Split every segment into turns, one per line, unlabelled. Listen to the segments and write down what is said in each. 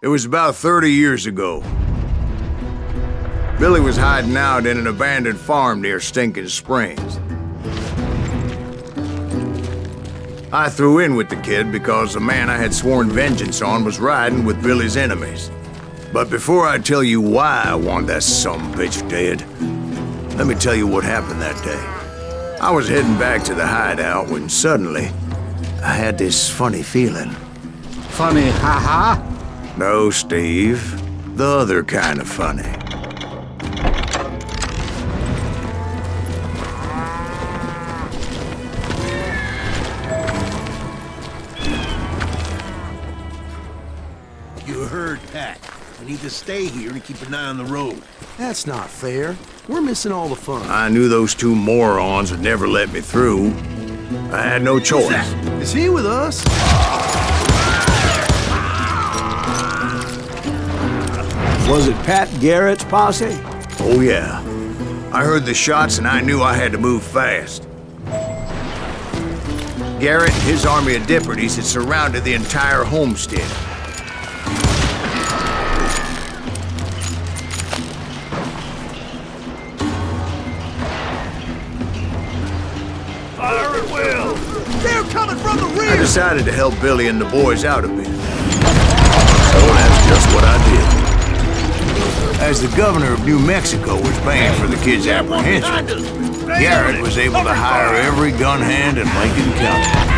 It was about 30 years ago. Billy was hiding out in an abandoned farm near Stinking Springs. I threw in with the kid because the man I had sworn vengeance on was riding with Billy's enemies. But before I tell you why I want that sumbitch dead, let me tell you what happened that day. I was heading back to the hideout when suddenly I had this funny feeling.
Funny, haha?
No, Steve. The other kind of funny.
You heard Pat. We need to stay here and keep an eye on the road.
That's not fair. We're missing all the fun.
I knew those two morons would never let me through. I had no choice.
Is he with us?
Was it Pat Garrett's posse?
Oh, yeah. I heard the shots and I knew I had to move fast. Garrett and his army of deputies had surrounded the entire homestead.
Fire at will!
They're coming from the rear!
I decided to help Billy and the boys out a bit. So that's just what I did. As the governor of New Mexico was paying for the kid's apprehension, Garrett was able to hire every gun hand in Lincoln County.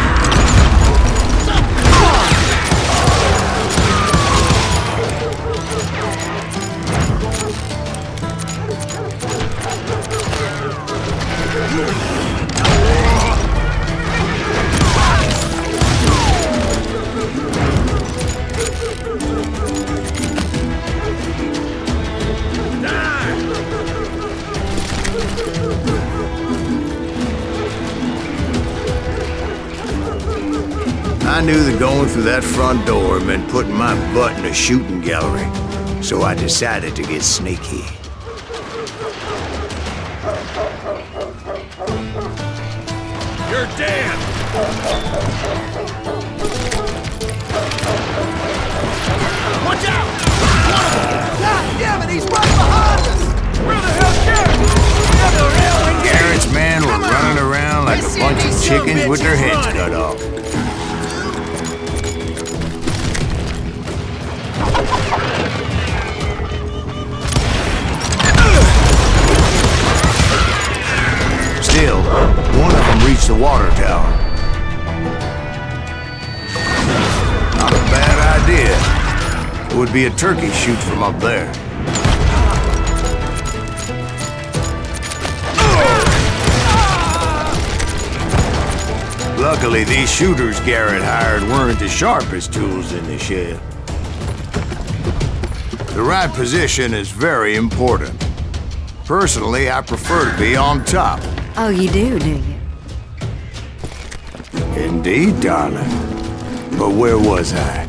I knew that going through that front door meant putting my butt in a shooting gallery, so I decided to get sneaky.
You're dead! Watch out!
God damn it, he's right behind us!
Where the hell's Garrett?
Garrett's men were running around like a bunch of chickens with their heads cut off. Still, one of them reached the water tower. Not a bad idea. It would be a turkey shoot from up there. Luckily, these shooters Garrett hired weren't the sharpest tools in the shed. The right position is very important. Personally, I prefer to be on top.
Oh, you do you?
Indeed, darling. But where was I?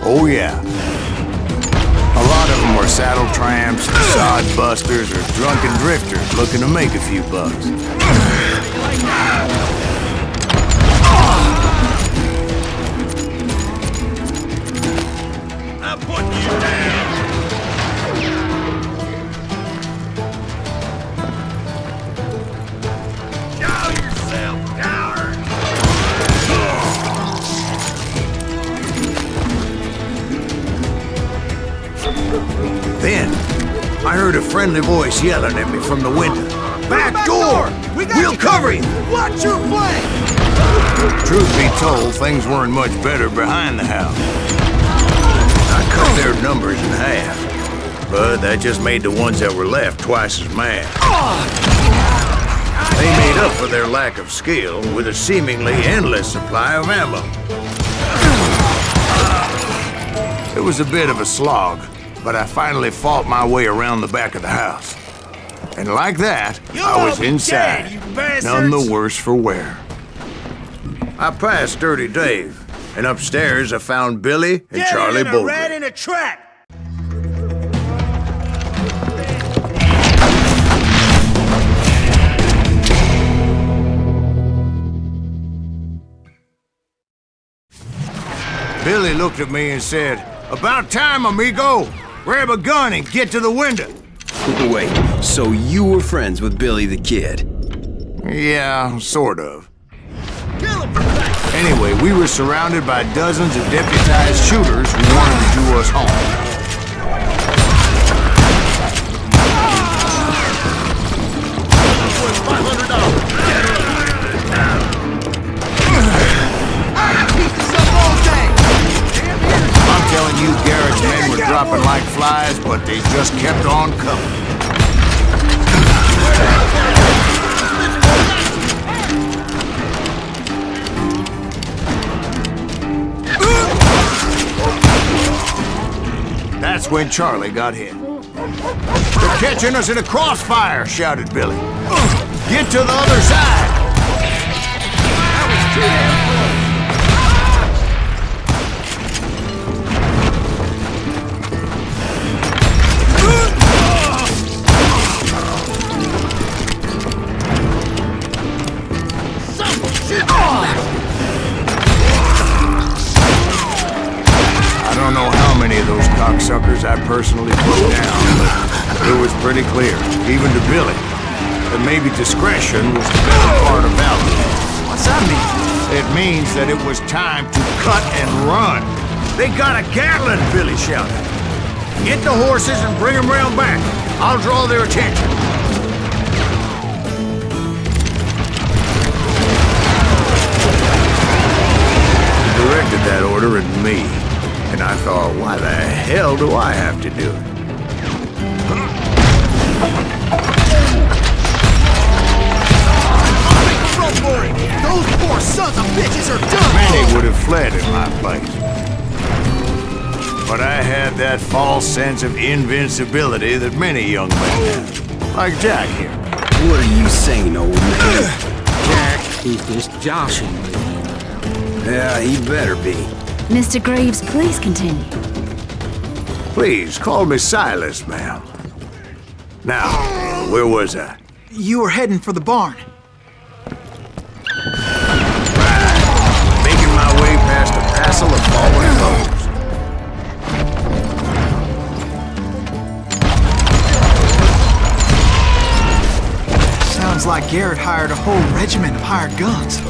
Oh, yeah. A lot of them were saddle tramps, sod busters, or drunken drifters looking to make a few bucks.
I'm putting you down! Show yourself, coward!
Then, I heard a friendly voice yelling at me from the window. Back door! We'll cover you!
Watch your flank!
Truth be told, things weren't much better behind the house. I cut their numbers in half, but that just made the ones that were left twice as mad. They made up for their lack of skill with a seemingly endless supply of ammo. It was a bit of a slog, but I finally fought my way around the back of the house. And like that, I was inside, none the worse for wear. I passed Dirty Dave, and upstairs I found Billy and Charlie Bolger.
Rat in a trap!
Billy looked at me and said, About time, amigo. Grab a gun and get to the window.
Wait, so you were friends with Billy the Kid?
Yeah, sort of.
Kill him for that!
Anyway, we were surrounded by dozens of deputized shooters who wanted to do us harm. I'm telling you, Garrett's men were dropping like flies, but they just kept on coming. That's when Charlie got hit. "They're catching us in a crossfire," shouted Billy. "Get to the other side!" I don't know how many of those cocksuckers I personally put down, but it was pretty clear, even to Billy, that maybe discretion was the better part of valor.
What's that mean?
It means that it was time to cut and run. "They got a Gatling," Billy shouted. "Get the horses and bring them round back. I'll draw their attention." He directed that order at me, and I thought, why the hell do I have to do it?
Those poor sons of bitches are done!
Many would have fled in my place. But I had that false sense of invincibility that many young men have. Like Jack here.
What are you saying, old man?
Jack, he's just joshing with you.
Yeah, he better be.
Mr. Graves, please continue.
Please, call me Silas, ma'am. Now, where was I?
You were heading for the barn.
Making my way past a passel of fallen foes.
Sounds like Garrett hired a whole regiment of hired guns.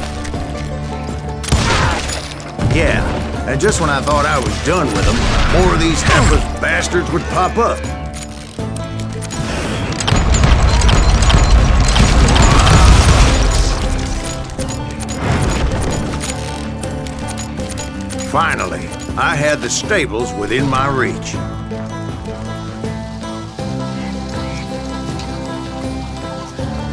Yeah, and just when I thought I was done with them, more of these hapless bastards would pop up. Finally, I had the stables within my reach.